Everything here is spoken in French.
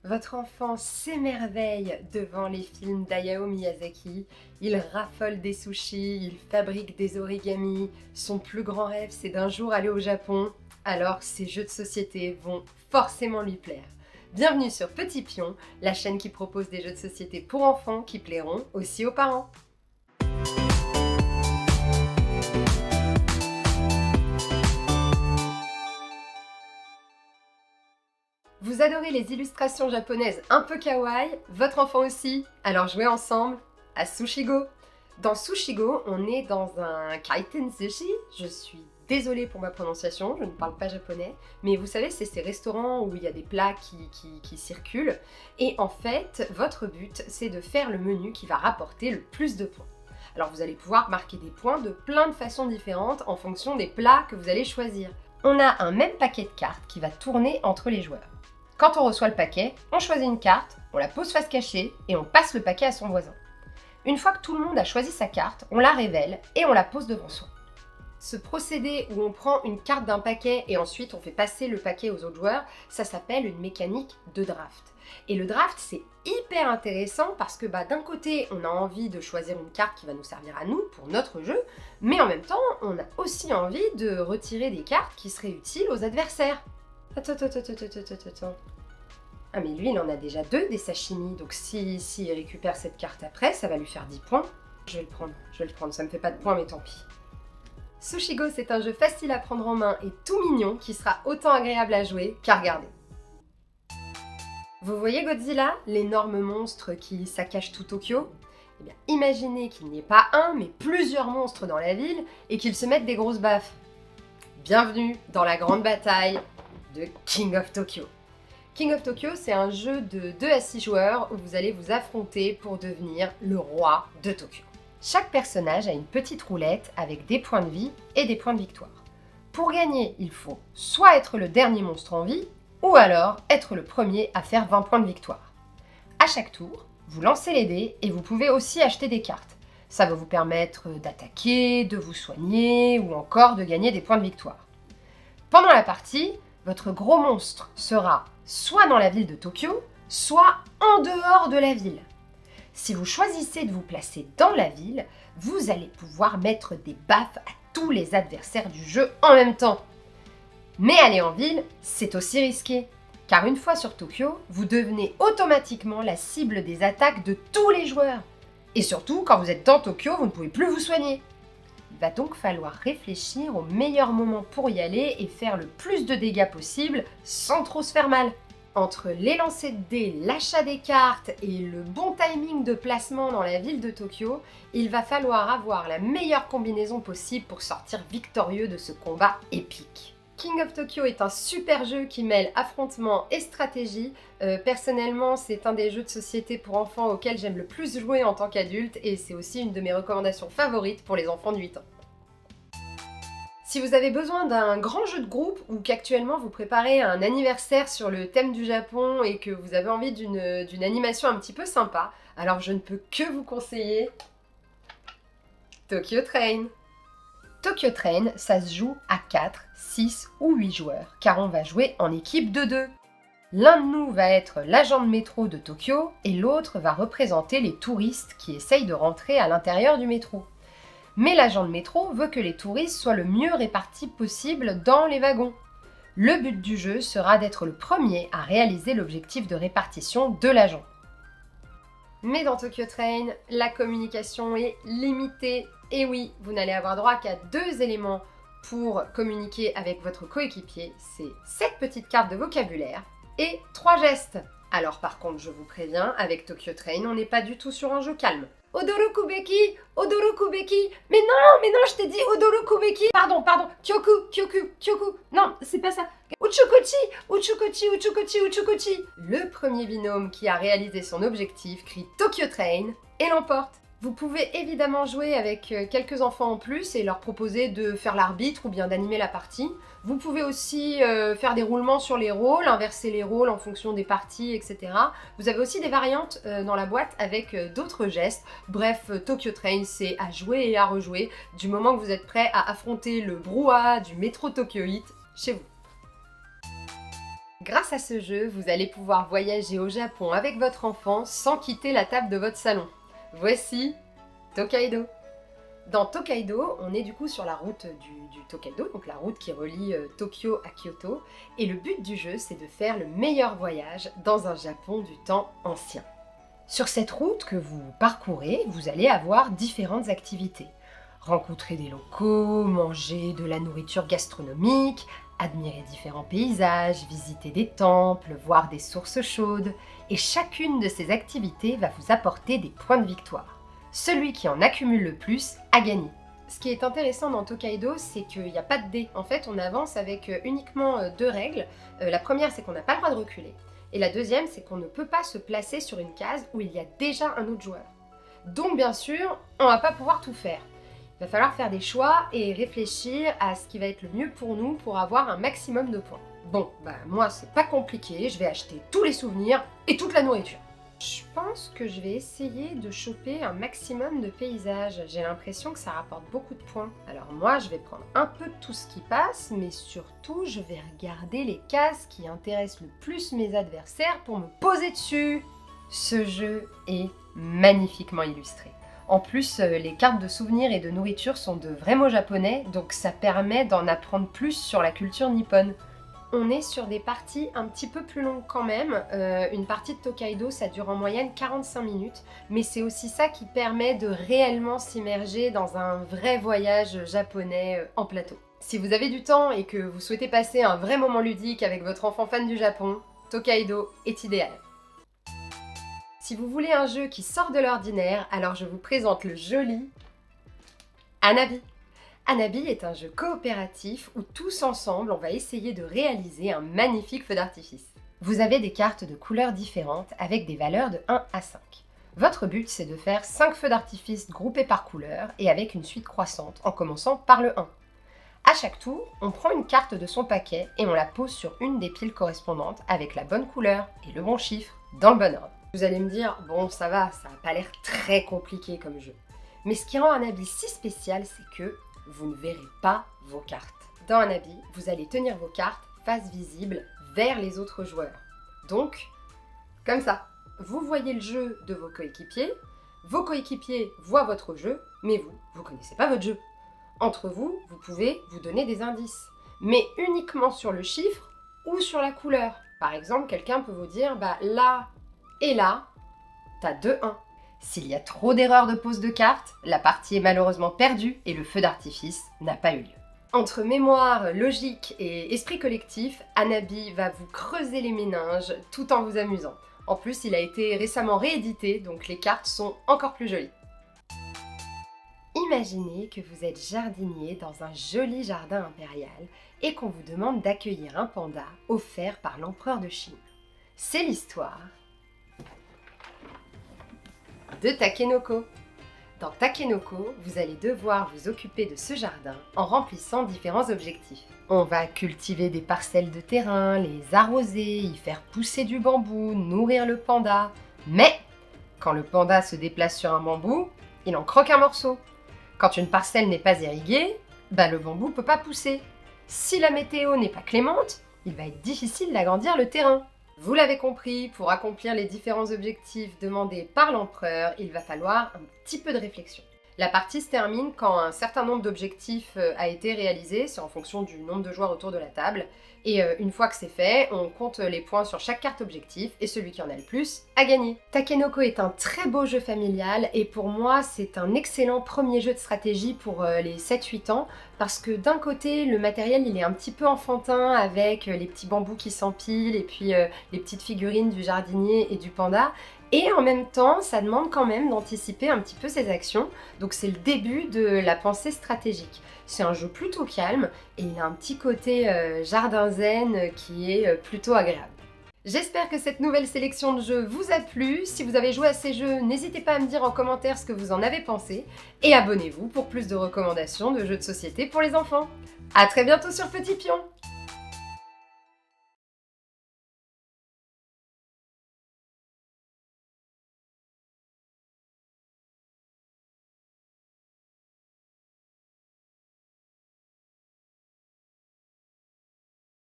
Votre enfant s'émerveille devant les films d'Hayao Miyazaki, il raffole des sushis, il fabrique des origamis, son plus grand rêve c'est d'un jour aller au Japon, alors ces jeux de société vont forcément lui plaire. Bienvenue sur Petit Pion, la chaîne qui propose des jeux de société pour enfants qui plairont aussi aux parents. Vous adorez les illustrations japonaises un peu kawaii, votre enfant aussi, alors jouez ensemble à Sushigo. Dans Sushigo, on est dans un kaiten sushi, je suis désolée pour ma prononciation, je ne parle pas japonais, mais vous savez, c'est ces restaurants où il y a des plats qui circulent, et en fait, votre but, c'est de faire le menu qui va rapporter le plus de points. Alors vous allez pouvoir marquer des points de plein de façons différentes en fonction des plats que vous allez choisir. On a un même paquet de cartes qui va tourner entre les joueurs. Quand on reçoit le paquet, on choisit une carte, on la pose face cachée et on passe le paquet à son voisin. Une fois que tout le monde a choisi sa carte, on la révèle et on la pose devant soi. Ce procédé où on prend une carte d'un paquet et ensuite on fait passer le paquet aux autres joueurs, ça s'appelle une mécanique de draft. Et le draft, c'est hyper intéressant parce que d'un côté, on a envie de choisir une carte qui va nous servir à nous pour notre jeu, mais en même temps, on a aussi envie de retirer des cartes qui seraient utiles aux adversaires. Attends. Ah mais lui il en a déjà 2 des sashimi, donc si il récupère cette carte après, ça va lui faire 10 points. Je vais le prendre, ça me fait pas de points mais tant pis. Sushigo, c'est un jeu facile à prendre en main et tout mignon qui sera autant agréable à jouer qu'à regarder. Vous voyez Godzilla, l'énorme monstre qui saccage tout Tokyo ? Eh bien, imaginez qu'il n'y ait pas un, mais plusieurs monstres dans la ville et qu'ils se mettent des grosses baffes. Bienvenue dans la grande bataille de King of Tokyo. King of Tokyo, c'est un jeu de 2 à 6 joueurs où vous allez vous affronter pour devenir le roi de Tokyo. Chaque personnage a une petite roulette avec des points de vie et des points de victoire. Pour gagner, il faut soit être le dernier monstre en vie, ou alors être le premier à faire 20 points de victoire. À chaque tour, vous lancez les dés et vous pouvez aussi acheter des cartes. Ça va vous permettre d'attaquer, de vous soigner ou encore de gagner des points de victoire. Pendant la partie, votre gros monstre sera soit dans la ville de Tokyo, soit en dehors de la ville. Si vous choisissez de vous placer dans la ville, vous allez pouvoir mettre des baffes à tous les adversaires du jeu en même temps. Mais aller en ville, c'est aussi risqué, car une fois sur Tokyo, vous devenez automatiquement la cible des attaques de tous les joueurs. Et surtout, quand vous êtes dans Tokyo, vous ne pouvez plus vous soigner. Il va donc falloir réfléchir au meilleur moment pour y aller et faire le plus de dégâts possible sans trop se faire mal. Entre les lancers de dés, l'achat des cartes et le bon timing de placement dans la ville de Tokyo, il va falloir avoir la meilleure combinaison possible pour sortir victorieux de ce combat épique. King of Tokyo est un super jeu qui mêle affrontement et stratégie. Personnellement, c'est un des jeux de société pour enfants auxquels j'aime le plus jouer en tant qu'adulte et c'est aussi une de mes recommandations favorites pour les enfants de 8 ans. Si vous avez besoin d'un grand jeu de groupe ou qu'actuellement vous préparez un anniversaire sur le thème du Japon et que vous avez envie d'une animation un petit peu sympa, alors je ne peux que vous conseiller Tokyo Train. Tokyo Train, ça se joue à 4, 6 ou 8 joueurs, car on va jouer en équipe de 2. L'un de nous va être l'agent de métro de Tokyo et l'autre va représenter les touristes qui essayent de rentrer à l'intérieur du métro. Mais l'agent de métro veut que les touristes soient le mieux répartis possible dans les wagons. Le but du jeu sera d'être le premier à réaliser l'objectif de répartition de l'agent. Mais dans Tokyo Train, la communication est limitée. Et oui, vous n'allez avoir droit qu'à 2 éléments pour communiquer avec votre coéquipier. C'est cette petite carte de vocabulaire et 3 gestes. Alors par contre, je vous préviens, avec Tokyo Train, on n'est pas du tout sur un jeu calme. Odorokubeki, Odorokubeki, mais non, je t'ai dit Odorokubeki. Pardon, Kyoku, non, c'est pas ça. Uchukochi. Le premier binôme qui a réalisé son objectif crie Tokyo Train et l'emporte. Vous pouvez évidemment jouer avec quelques enfants en plus et leur proposer de faire l'arbitre ou bien d'animer la partie. Vous pouvez aussi faire des roulements sur les rôles, inverser les rôles en fonction des parties, etc. Vous avez aussi des variantes dans la boîte avec d'autres gestes. Bref, Tokyo Train, c'est à jouer et à rejouer du moment que vous êtes prêt à affronter le brouhaha du métro Tokyoïte chez vous. Grâce à ce jeu, vous allez pouvoir voyager au Japon avec votre enfant sans quitter la table de votre salon. Voici Tokaido. Dans Tokaido, on est du coup sur la route du Tokaido, donc la route qui relie Tokyo à Kyoto, et le but du jeu, c'est de faire le meilleur voyage dans un Japon du temps ancien. Sur cette route que vous parcourez, vous allez avoir différentes activités. Rencontrer des locaux, manger de la nourriture gastronomique, admirer différents paysages, visiter des temples, voir des sources chaudes, et chacune de ces activités va vous apporter des points de victoire. Celui qui en accumule le plus a gagné. Ce qui est intéressant dans Tokaido, c'est qu'il n'y a pas de dés. En fait, on avance avec uniquement 2 règles. La première, c'est qu'on n'a pas le droit de reculer. Et la deuxième, c'est qu'on ne peut pas se placer sur une case où il y a déjà un autre joueur. Donc, bien sûr, on ne va pas pouvoir tout faire. Il va falloir faire des choix et réfléchir à ce qui va être le mieux pour nous pour avoir un maximum de points. Bon, moi, c'est pas compliqué. Je vais acheter tous les souvenirs et toute la nourriture. Je pense que je vais essayer de choper un maximum de paysages. J'ai l'impression que ça rapporte beaucoup de points. Alors moi, je vais prendre un peu de tout ce qui passe, mais surtout, je vais regarder les cases qui intéressent le plus mes adversaires pour me poser dessus. Ce jeu est magnifiquement illustré. En plus, les cartes de souvenirs et de nourriture sont de vrais mots japonais, donc ça permet d'en apprendre plus sur la culture nippone. On est sur des parties un petit peu plus longues quand même. Une partie de Tokaido, ça dure en moyenne 45 minutes, mais c'est aussi ça qui permet de réellement s'immerger dans un vrai voyage japonais en plateau. Si vous avez du temps et que vous souhaitez passer un vrai moment ludique avec votre enfant fan du Japon, Tokaido est idéal. Si vous voulez un jeu qui sort de l'ordinaire, alors je vous présente le joli Hanabi. Hanabi est un jeu coopératif où tous ensemble, on va essayer de réaliser un magnifique feu d'artifice. Vous avez des cartes de couleurs différentes avec des valeurs de 1 à 5. Votre but, c'est de faire 5 feux d'artifice groupés par couleur et avec une suite croissante, en commençant par le 1. À chaque tour, on prend une carte de son paquet et on la pose sur une des piles correspondantes avec la bonne couleur et le bon chiffre dans le bon ordre. Vous allez me dire, bon ça va, ça n'a pas l'air très compliqué comme jeu. Mais ce qui rend Hanabi si spécial, c'est que vous ne verrez pas vos cartes. Dans Hanabi, vous allez tenir vos cartes face visible vers les autres joueurs. Donc, comme ça, vous voyez le jeu de vos coéquipiers voient votre jeu, mais vous connaissez pas votre jeu. Entre vous, vous pouvez vous donner des indices, mais uniquement sur le chiffre ou sur la couleur. Par exemple, quelqu'un peut vous dire, là et là, t'as 2-1. S'il y a trop d'erreurs de pose de cartes, la partie est malheureusement perdue et le feu d'artifice n'a pas eu lieu. Entre mémoire, logique et esprit collectif, Hanabi va vous creuser les méninges tout en vous amusant. En plus, il a été récemment réédité, donc les cartes sont encore plus jolies. Imaginez que vous êtes jardinier dans un joli jardin impérial et qu'on vous demande d'accueillir un panda offert par l'empereur de Chine. C'est l'histoire de Takenoko. Dans Takenoko, vous allez devoir vous occuper de ce jardin en remplissant différents objectifs. On va cultiver des parcelles de terrain, les arroser, y faire pousser du bambou, nourrir le panda. Mais quand le panda se déplace sur un bambou, il en croque un morceau. Quand une parcelle n'est pas irriguée, le bambou ne peut pas pousser. Si la météo n'est pas clémente, il va être difficile d'agrandir le terrain. Vous l'avez compris, pour accomplir les différents objectifs demandés par l'empereur, il va falloir un petit peu de réflexion. La partie se termine quand un certain nombre d'objectifs a été réalisé, c'est en fonction du nombre de joueurs autour de la table, et une fois que c'est fait, on compte les points sur chaque carte objectif, et celui qui en a le plus a gagné. Takenoko est un très beau jeu familial, et pour moi c'est un excellent premier jeu de stratégie pour les 7-8 ans, parce que d'un côté, le matériel il est un petit peu enfantin, avec les petits bambous qui s'empilent, et puis les petites figurines du jardinier et du panda, et en même temps, ça demande quand même d'anticiper un petit peu ses actions, donc c'est le début de la pensée stratégique. C'est un jeu plutôt calme, et il a un petit côté jardin zen qui est plutôt agréable. J'espère que cette nouvelle sélection de jeux vous a plu. Si vous avez joué à ces jeux, n'hésitez pas à me dire en commentaire ce que vous en avez pensé, et abonnez-vous pour plus de recommandations de jeux de société pour les enfants. À très bientôt sur Petit Pion!